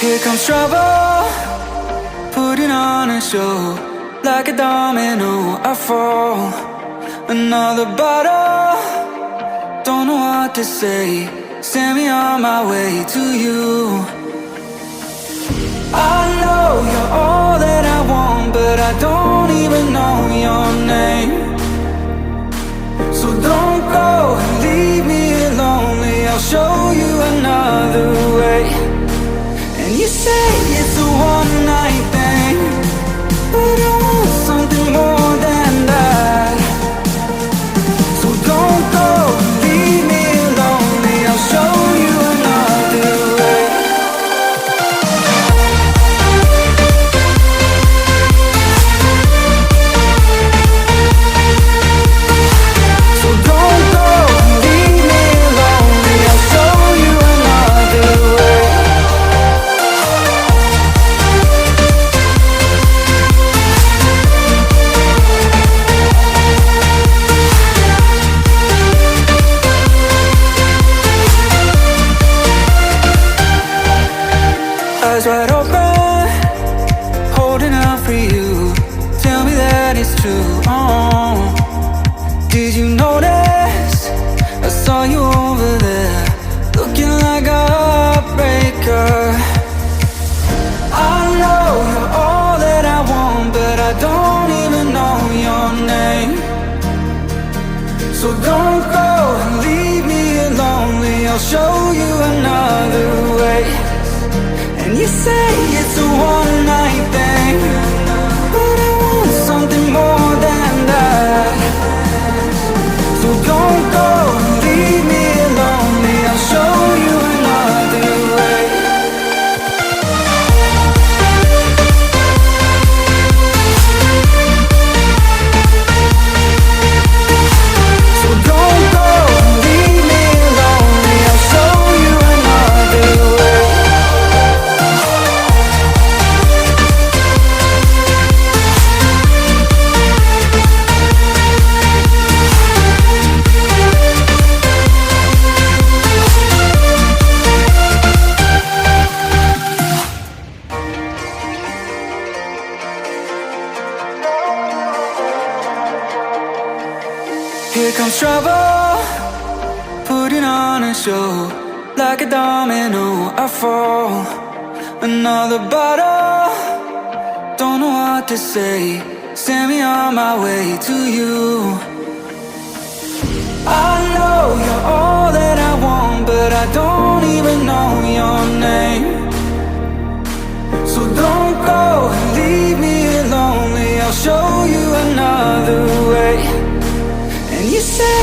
Here comes trouble, putting on a show. Like a domino, I fall. Another bottle, don't know what to say. Send me on my way to you. I know you're all that I want, but I don't even know your name. So don't go and leave me lonely, I'll show you another way. And you say it's a one-night thing, but I want something more than that. So don't go and leave me lonely, I'll show you another way. So don't go and leave me lonely, I'll show you another way. Eyes wide open, holding out for you. Tell me that it's true. Oh, did you notice? I saw you over there, looking like a heartbreaker. I know you're all that I want, but I don't even know your name. So don't go and leave me lonely, I'll show you another way. And you say it's a one-night thing, but I want something more than that. So don't go and leave me lonely, I'll show you another way. So don't go and leave me lonely, I'll show you another way. Here comes trouble, putting on a show. Like a domino, I fall. Another bottle, don't know what to say. Send me on my way to you. I know you're all that I want, but I don't even know your name. So don't go and leave me lonely, I'll show you another way. And you say